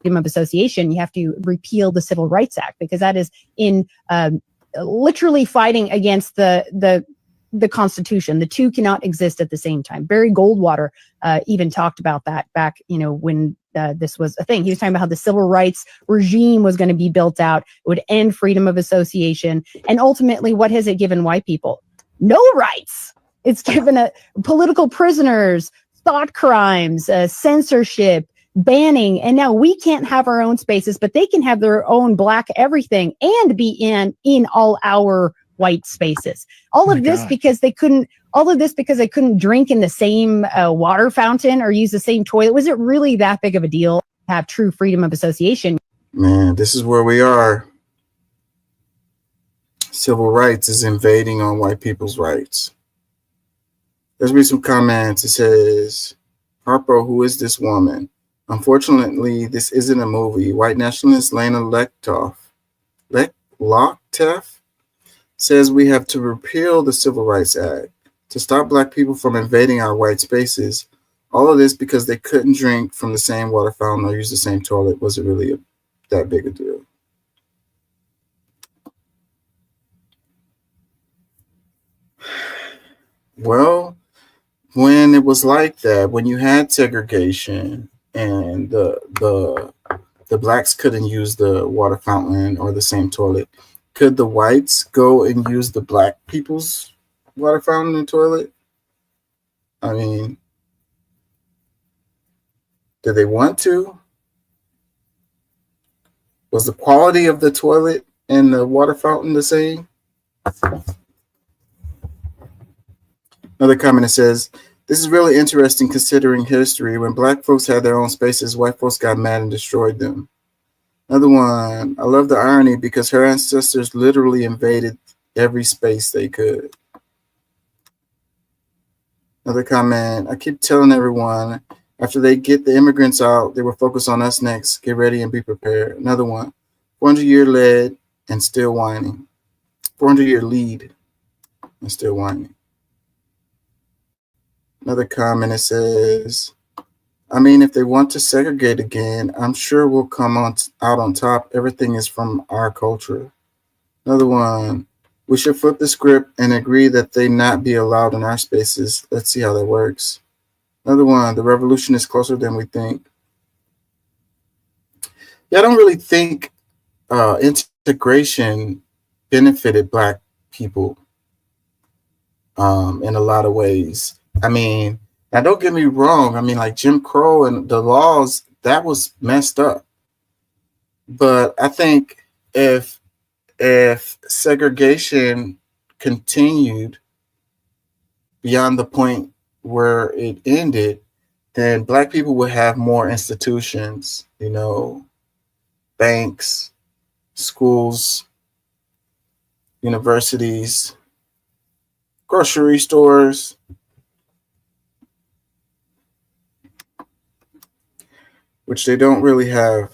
freedom of association, you have to repeal the Civil Rights Act, because that is in literally fighting against the Constitution. The two cannot exist at the same time. Barry Goldwater even talked about that back, when this was a thing. He was talking about how the civil rights regime was going to be built out. It would end freedom of association. And ultimately, what has it given white people? No rights. It's given political prisoners, thought crimes, censorship, banning. And now we can't have our own spaces, but they can have their own Black everything and be in all our white spaces. All of this because they couldn't drink in the same water fountain or use the same toilet. Was it really that big of a deal to have true freedom of association? Man, this is where we are. Civil rights is invading on white people's rights. Let's read some comments. It says, Harpo, who is this woman? Unfortunately, this isn't a movie. White nationalist Lena Lockteff says we have to repeal the Civil Rights Act to stop Black people from invading our white spaces. All of this because they couldn't drink from the same water fountain or use the same toilet. Was it really that big a deal? Well, when it was like that, when you had segregation and the Blacks couldn't use the water fountain or the same toilet, could the whites go and use the Black people's water fountain and toilet? I mean, did they want to? Was the quality of the toilet and the water fountain the same? Another comment says, this is really interesting considering history. When Black folks had their own spaces, white folks got mad and destroyed them. Another one, I love the irony because her ancestors literally invaded every space they could. Another comment, I keep telling everyone, after they get the immigrants out, they will focus on us next. Get ready and be prepared. Another one, 400-year lead and still whining. 400-year lead and still whining. Another comment, it says, I mean, if they want to segregate again, I'm sure we'll come out on top. Everything is from our culture. Another one, we should flip the script and agree that they not be allowed in our spaces. Let's see how that works. Another one, the revolution is closer than we think. Yeah, I don't really think integration benefited Black people in a lot of ways. I mean, now don't get me wrong. I mean, like Jim Crow and the laws, that was messed up. But I think if segregation continued beyond the point where it ended, then Black people would have more institutions, banks, schools, universities, grocery stores, which they don't really have